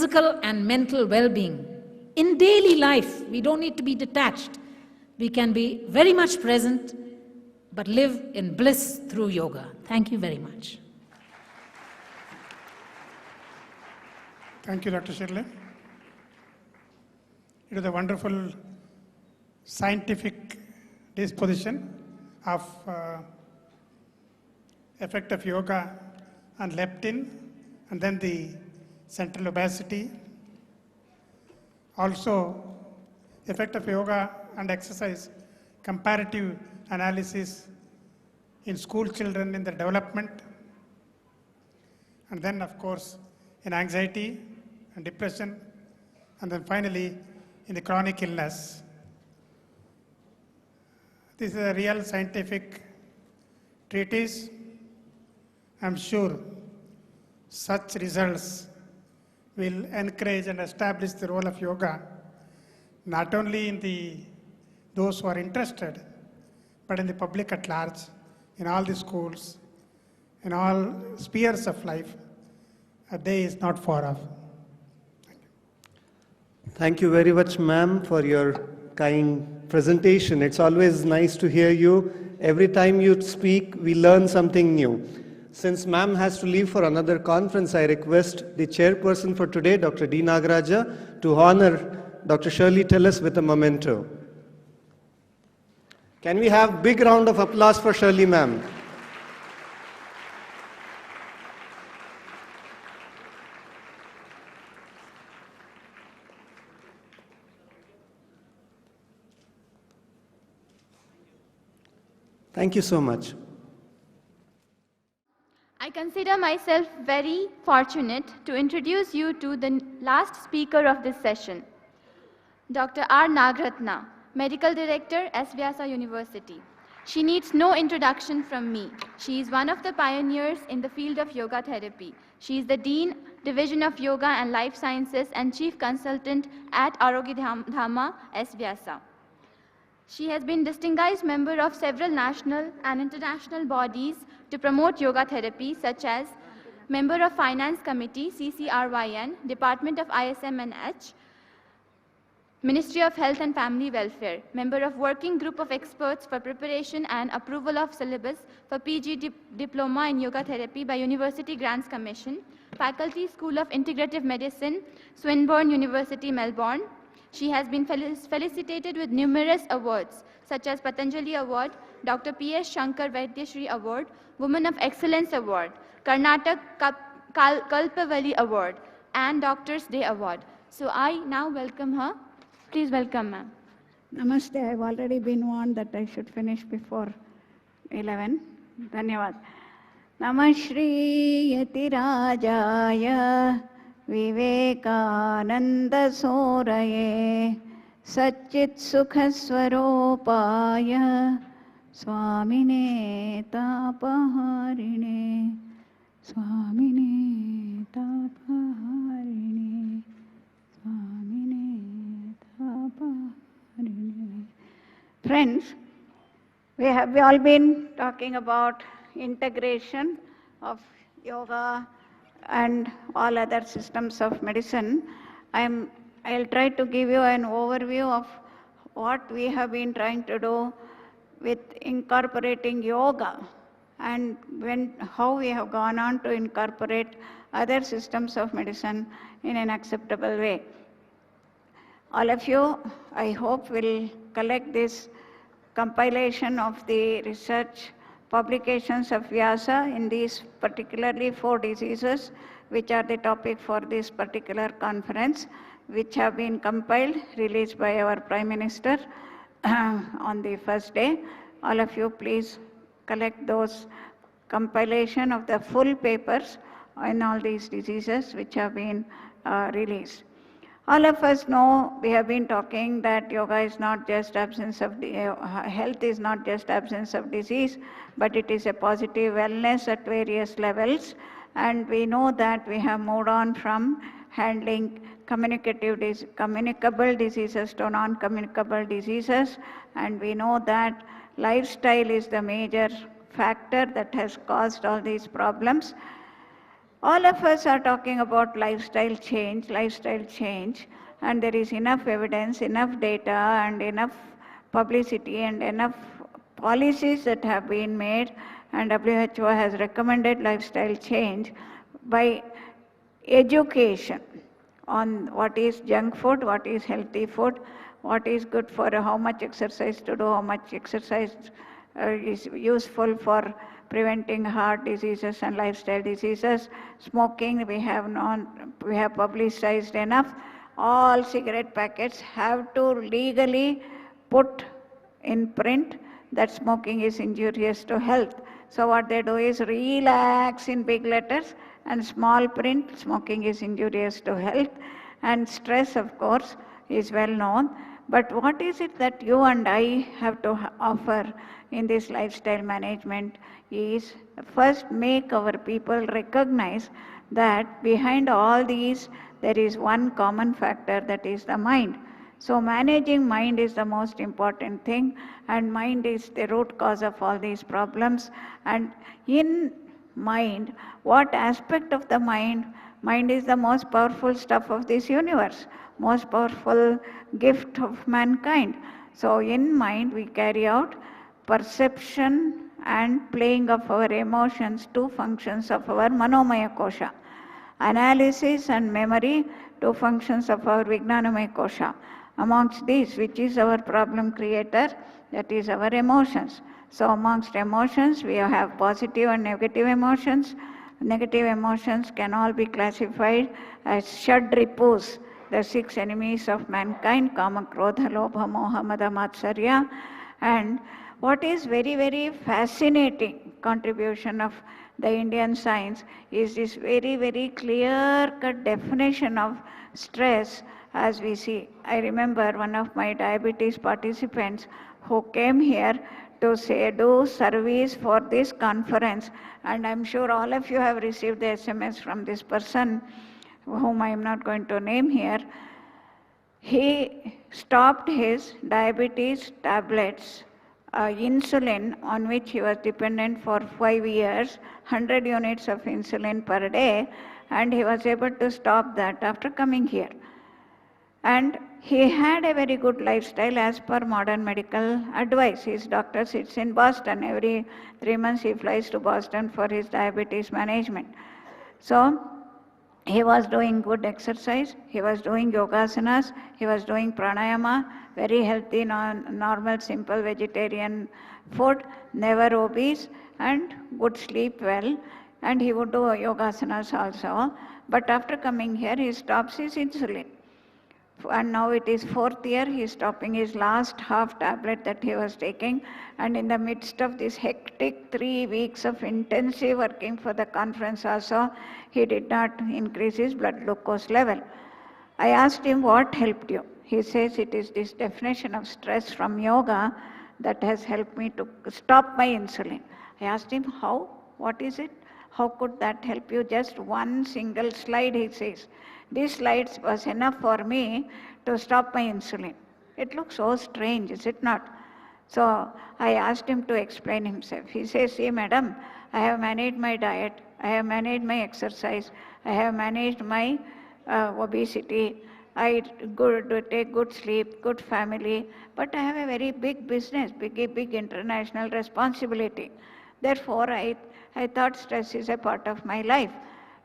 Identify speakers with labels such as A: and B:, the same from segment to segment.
A: physical and mental well-being. In daily life, we don't need to be detached. We can be very much present, but live in bliss through yoga. Thank you very much.
B: Thank you, Dr. Shirley. It is a wonderful scientific disposition of effect of yoga on leptin and then the central obesity. Also, effect of yoga and exercise, comparative analysis in school children in their development, and then of course in anxiety and depression, and then finally in the chronic illness. This is a real scientific treatise. I'm sure such results will encourage and establish the role of yoga, not only in those who are interested, but in the public at large, in all the schools, in all spheres of life. A day is not far off.
C: Thank you very much, ma'am, for your kind presentation. It's always nice to hear you. Every time you speak, we learn something new. Since ma'am has to leave for another conference, I request the chairperson for today, Dr. D. Nagaraja, to honor Dr. Shirley Tillis with a memento. Can we have a big round of applause for Shirley, ma'am? Thank you so much.
D: I consider myself very fortunate to introduce you to the last speaker of this session, Dr. R. Nagratna, Medical Director, S-VYASA University. She needs no introduction from me. She is one of the pioneers in the field of yoga therapy. She is the Dean, Division of Yoga and Life Sciences and Chief Consultant at Arogya Dhama, S-VYASA. She has been distinguished member of several national and international bodies to promote yoga therapy, such as member of Finance Committee, CCRYN, Department of ISMNH, Ministry of Health and Family Welfare, member of Working Group of Experts for Preparation and Approval of Syllabus for PG Diploma in Yoga Therapy by University Grants Commission, Faculty School of Integrative Medicine, Swinburne University, Melbourne. She has been felicitated with numerous awards, such as Patanjali Award, Dr. P.S. Shankar Vaidyashri Award, Woman of Excellence Award, Karnataka Kalpavali Award, and Doctor's Day Award. So I now welcome her. Please welcome, ma'am.
E: Namaste. I've already been warned that I should finish before 11. Dhanyavad. Namah Shri Yatirajaya Vivekananda Soraye Satchit Sukha Swaropaya Swamine Tapaharine Swamine Tapaharine Swamine Tapaharine. Friends, we have all been talking about integration of yoga and all other systems of medicine. I'll try to give you an overview of what we have been trying to do with incorporating yoga and how we have gone on to incorporate other systems of medicine in an acceptable way. All of you, I hope, will collect this compilation of the research publications of Vyasa in these particularly 4 diseases, which are the topic for this particular conference, which have been compiled, released by our Prime Minister on the first day. All of you please collect those compilation of the full papers in all these diseases which have been released. All of us know, we have been talking that yoga is not just absence of, health is not just absence of disease, but it is a positive wellness at various levels. And we know that we have moved on from handling communicable diseases to non-communicable diseases. And we know that lifestyle is the major factor that has caused all these problems. All of us are talking about lifestyle change, and there is enough evidence, enough data, and enough publicity, and enough policies that have been made, and WHO has recommended lifestyle change by education on what is junk food, what is healthy food, what is good for how much exercise to do, how much exercise is useful for preventing heart diseases and lifestyle diseases. Smoking, we have publicized enough. All cigarette packets have to legally put in print that smoking is injurious to health. So what they do is relax in big letters and small print, smoking is injurious to health. And stress, of course, is well known. But what is it that you and I have to offer in this lifestyle management is first make our people recognize that behind all these there is one common factor, that is the mind. So managing mind is the most important thing, and mind is the root cause of all these problems. And in mind, what aspect of the mind? Mind is the most powerful stuff of this universe, most powerful gift of mankind. So in mind we carry out perception and playing of our emotions, two functions of our manomaya kosha. Analysis and memory, two functions of our vijnanamaya kosha. Amongst these, which is our problem creator, that is our emotions. So amongst emotions, we have positive and negative emotions. Negative emotions can all be classified as Shadripus, the 6 enemies of mankind, Kama, Krodha, Lobha, Moha, Mada, Matsarya. And what is very, very fascinating contribution of the Indian science is this very, very clear-cut definition of stress as we see. I remember one of my diabetes participants who came here to say, do service for this conference, and I'm sure all of you have received the SMS from this person, whom I am not going to name here. He stopped his diabetes tablets, insulin on which he was dependent for 5 years, 100 units of insulin per day, and he was able to stop that after coming here. And he had a very good lifestyle as per modern medical advice. His doctor sits in Boston. Every 3 months he flies to Boston for his diabetes management. So he was doing good exercise, he was doing yogasanas, he was doing pranayama, very healthy, normal, simple vegetarian food, never obese, and good sleep well. And he would do yogasanas also. But after coming here, he stops his insulin. And now it is 4th year, he is stopping his last half tablet that he was taking. And in the midst of this hectic 3 weeks of intensive working for the conference also, he did not increase his blood glucose level. I asked him, what helped you? He says, it is this definition of stress from yoga that has helped me to stop my insulin. I asked him, how? What is it? How could that help you? Just one single slide, he says. This slide was enough for me to stop my insulin. It looks so strange, is it not? So I asked him to explain himself. He says, see madam, I have managed my diet, I have managed my exercise, I have managed my obesity, I take good sleep, good family, but I have a very big business, big international responsibility. Therefore, I thought stress is a part of my life.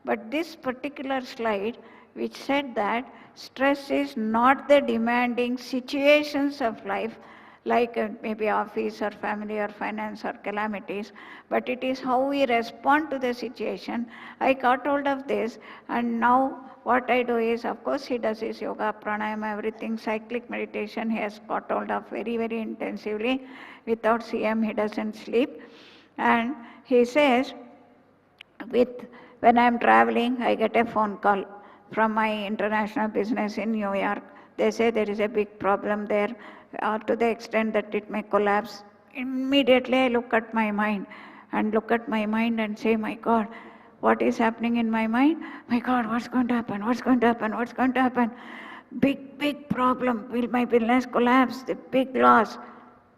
E: But this particular slide, which said that stress is not the demanding situations of life, like maybe office or family or finance or calamities, but it is how we respond to the situation. I got hold of this, and now what I do is, of course he does his yoga, pranayama, everything, cyclic meditation he has got hold of very, very intensively. Without CM he doesn't sleep. And he says, when I am traveling, I get a phone call from my international business in New York. They say there is a big problem there to the extent that it may collapse. Immediately I look at my mind and say, my God, what is happening in my mind? My God, what's going to happen? What's going to happen? What's going to happen? Big problem. Will my business collapse? The big loss.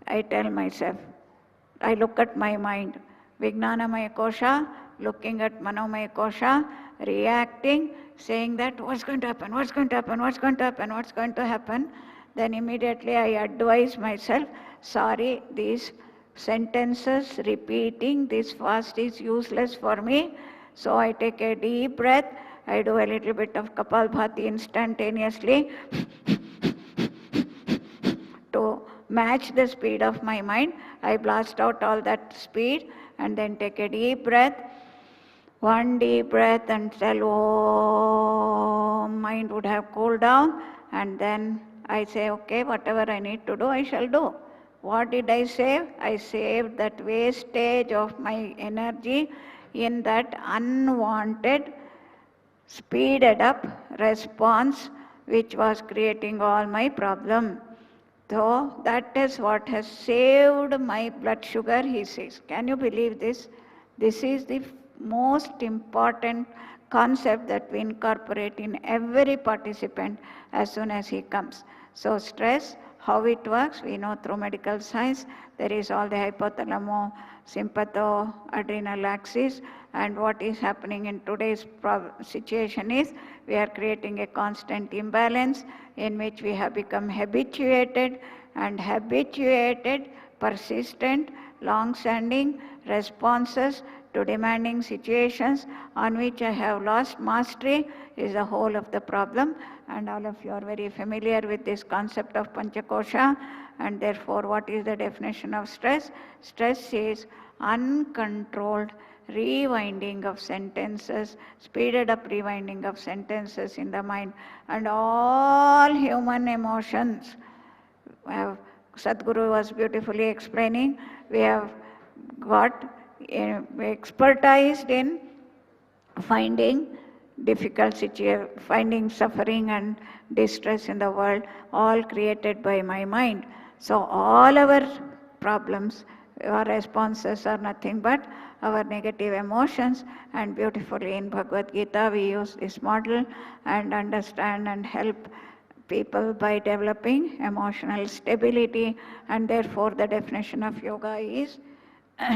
E: I tell myself, I look at my mind. Vijnanamaya kosha, looking at Manomaya Kosha, reacting, saying that what's going to happen, what's going to happen, what's going to happen, what's going to happen. Then immediately I advise myself, sorry, these sentences repeating this fast is useless for me. So I take a deep breath, I do a little bit of Kapalbhati instantaneously to match the speed of my mind. I blast out all that speed and then take a deep breath. One deep breath until mind would have cooled down, and then I say, okay, whatever I need to do, I shall do. What did I save? I saved that wastage of my energy in that unwanted, speeded up response which was creating all my problem. So that is what has saved my blood sugar, he says. Can you believe this? This is the most important concept that we incorporate in every participant as soon as he comes. So stress, how it works, we know through medical science. There is all the hypothalamo, sympatho, adrenal axis, and what is happening in today's situation is we are creating a constant imbalance in which we have become habituated, persistent, long-standing responses to demanding situations on which I have lost mastery is the whole of the problem. And all of you are very familiar with this concept of Panchakosha. And therefore, what is the definition of stress? Stress is uncontrolled rewinding of sentences, speeded up rewinding of sentences in the mind. And all human emotions, Sadhguru was beautifully explaining, we have got expertised in finding difficult situation, finding suffering and distress in the world, all created by my mind. So all our problems, our responses are nothing but our negative emotions, and beautifully in Bhagavad Gita we use this model and understand and help people by developing emotional stability, and therefore the definition of yoga is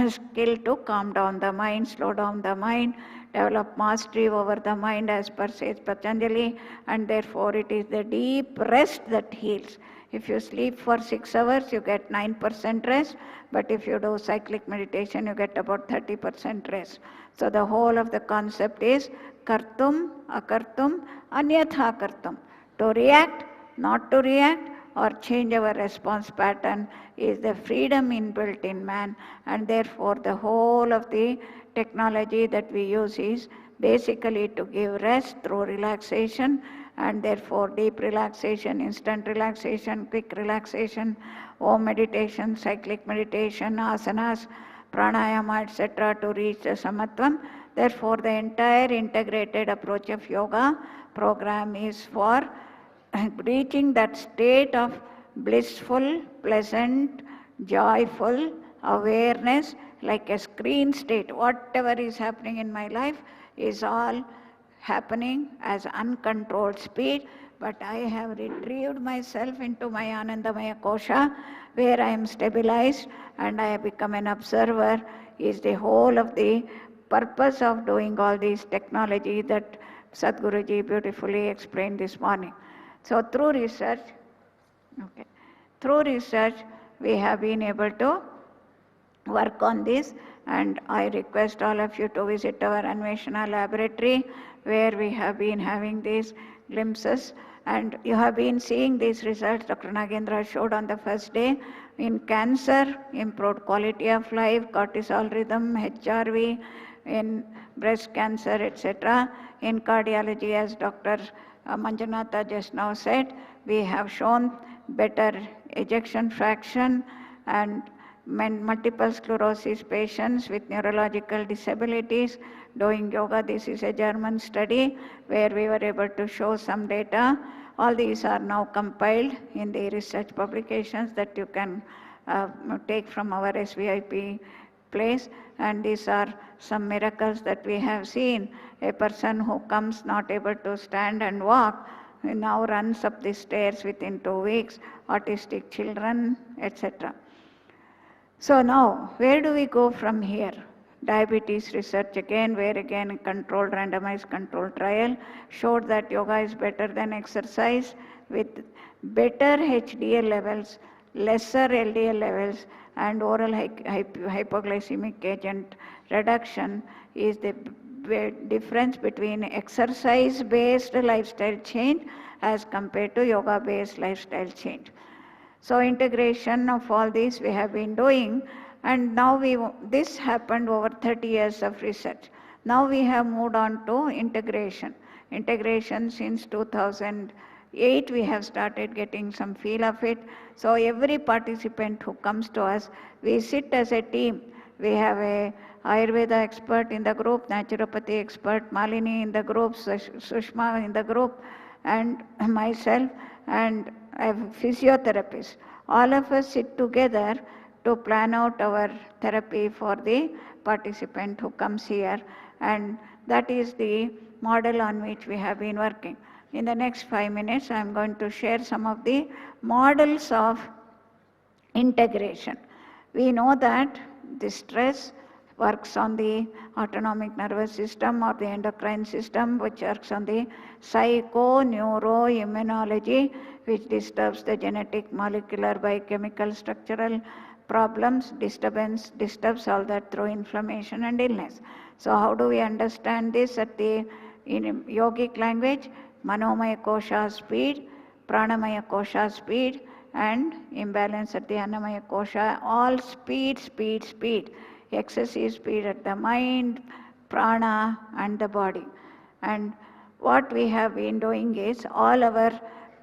E: skill to calm down the mind, slow down the mind, develop mastery over the mind as per says Patanjali, and therefore it is the deep rest that heals. If you sleep for 6 hours, you get 9% rest, but if you do cyclic meditation, you get about 30% rest. So the whole of the concept is kartum, akartum, anyatha kartum. To react, not to react, or change our response pattern is the freedom inbuilt in man, and therefore the whole of the technology that we use is basically to give rest through relaxation, and therefore deep relaxation, instant relaxation, quick relaxation, Om meditation, cyclic meditation, asanas, pranayama, etc. to reach the samatvam. Therefore the entire integrated approach of yoga program is for reaching that state of blissful, pleasant, joyful awareness, like a screen state. Whatever is happening in my life is all happening as uncontrolled speed, but I have retrieved myself into my Anandamaya Kosha, where I am stabilized and I have become an observer, is the whole of the purpose of doing all these technology that Sadhguruji beautifully explained this morning. So through research, we have been able to work on this, and I request all of you to visit our Anveshana laboratory where we have been having these glimpses, and you have been seeing these results Dr. Nagendra showed on the first day. In cancer, improved quality of life, cortisol rhythm, HRV, in breast cancer, etc. In cardiology, as Dr. Manjunatha just now said, we have shown better ejection fraction, and multiple sclerosis patients with neurological disabilities doing yoga. This is a German study where we were able to show some data. All these are now compiled in the research publications that you can take from our SVIP place, and these are some miracles that we have seen. A person who comes not able to stand and walk now runs up the stairs within 2 weeks, autistic children, etc. So now, where do we go from here? Diabetes research again, where again a controlled randomized controlled trial showed that yoga is better than exercise with better HDL levels, lesser LDL levels, and oral hypoglycemic agent reduction is the difference between exercise-based lifestyle change as compared to yoga-based lifestyle change. So integration of all these we have been doing, and now this happened over 30 years of research. Now we have moved on to integration. Integration since 2008 we have started getting some feel of it. So every participant who comes to us, we sit as a team. We have a Ayurveda expert in the group, naturopathy expert, Malini in the group, Sushma in the group, and myself, and a physiotherapist. All of us sit together to plan out our therapy for the participant who comes here, and that is the model on which we have been working. In the next 5 minutes, I am going to share some of the models of integration. We know that the stress works on the autonomic nervous system or the endocrine system, which works on the psycho-neuro-immunology, which disturbs the genetic, molecular, biochemical, structural problems, disturbs all that through inflammation and illness. So how do we understand this in yogic language? Manomaya kosha speed, pranamaya kosha speed, and imbalance at the annamaya kosha, all speed. Excessive speed at the mind, prana, and the body. And what we have been doing is all our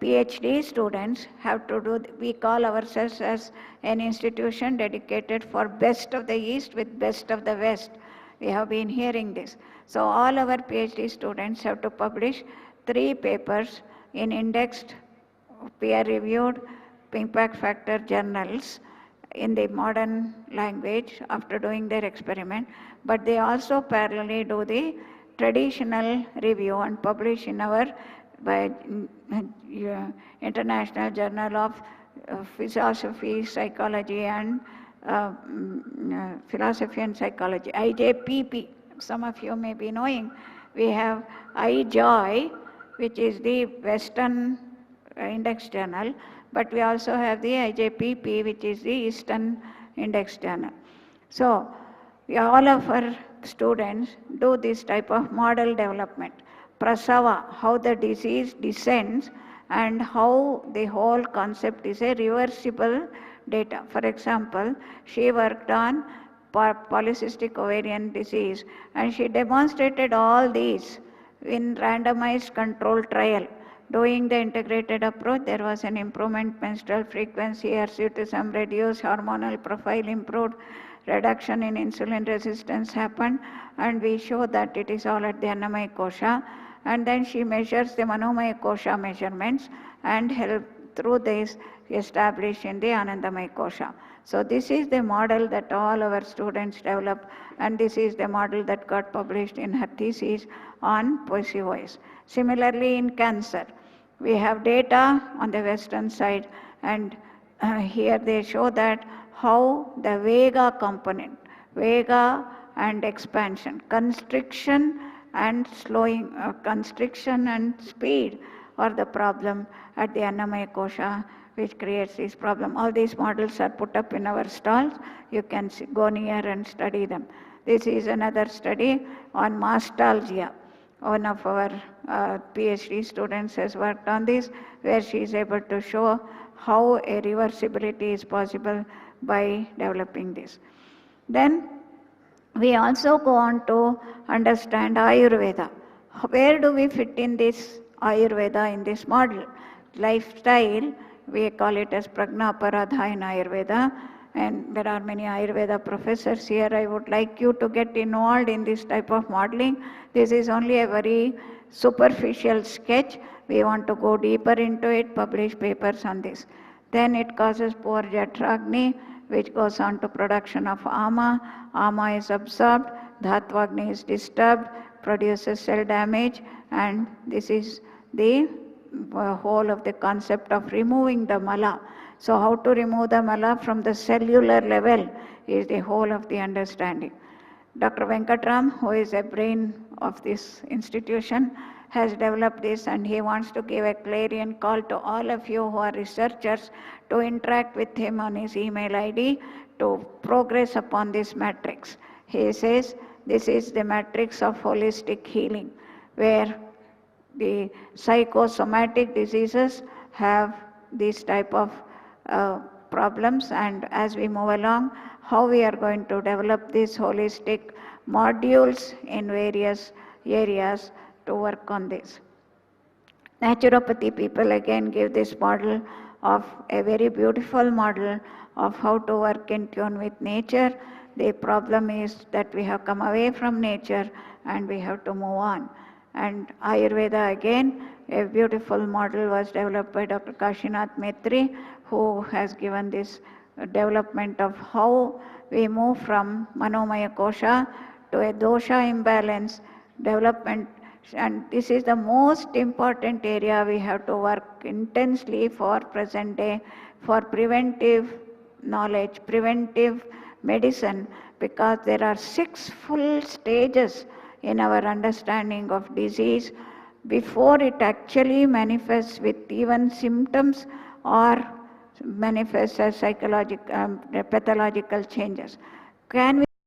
E: PhD students have to do, we call ourselves as an institution dedicated for best of the East with best of the West. We have been hearing this. So all our PhD students have to publish 3 papers in indexed, peer-reviewed, impact factor journals in the modern language after doing their experiment, but they also parallelly do the traditional review and publish in our International Journal of Philosophy, Psychology and Philosophy and Psychology, IJPP. Some of you may be knowing. We have iJoy, which is the Western index journal, but we also have the IJPP, which is the Eastern Index Journal. So all of our students do this type of model development. Prasava, how the disease descends and how the whole concept is a reversible data. For example, she worked on polycystic ovarian disease and she demonstrated all these in randomized controlled trial. Doing the integrated approach, there was an improvement, menstrual frequency, hirsutism reduced, hormonal profile improved, reduction in insulin resistance happened, and we show that it is all at the annamaya kosha. And then she measures the manomaya kosha measurements and help through this establish in the anandamaya kosha. So this is the model that all our students develop, and this is the model that got published in her thesis on PCOS. Similarly in cancer, we have data on the western side, and here they show that how the Vega component, Vega and expansion, constriction and slowing, constriction and speed are the problem at the annamaya kosha, which creates this problem. All these models are put up in our stalls. You can go near and study them. This is another study on mastalgia. One of our PhD students has worked on this, where she is able to show how a reversibility is possible by developing this. Then we also go on to understand Ayurveda. Where do we fit in this Ayurveda in this model? Lifestyle, we call it as Prajnaparadha in Ayurveda, and there are many Ayurveda professors here. I would like you to get involved in this type of modeling. This is only a very superficial sketch. We want to go deeper into it, publish papers on this. Then it causes poor Jatragni, which goes on to production of Ama. Ama is absorbed, Dhatvagni is disturbed, produces cell damage, and this is the whole of the concept of removing the mala. So how to remove the mala from the cellular level is the whole of the understanding. Dr. Venkatram, who is a brain of this institution, has developed this, and he wants to give a clarion call to all of you who are researchers to interact with him on his email ID to progress upon this matrix. He says this is the matrix of holistic healing, where the psychosomatic diseases have these type of problems, and as we move along, how we are going to develop these holistic modules in various areas to work on this. Naturopathy people again give this model of a very beautiful model of how to work in tune with nature. The problem is that we have come away from nature and we have to move on. And Ayurveda again, a beautiful model was developed by Dr. Kashinath Maitri, who has given this development of how we move from Manomaya Kosha to a dosha imbalance development. And this is the most important area we have to work intensely for present day, for preventive knowledge, preventive medicine, because there are 6 full stages in our understanding of disease before it actually manifests with even symptoms or manifests as psychological, pathological changes. Can we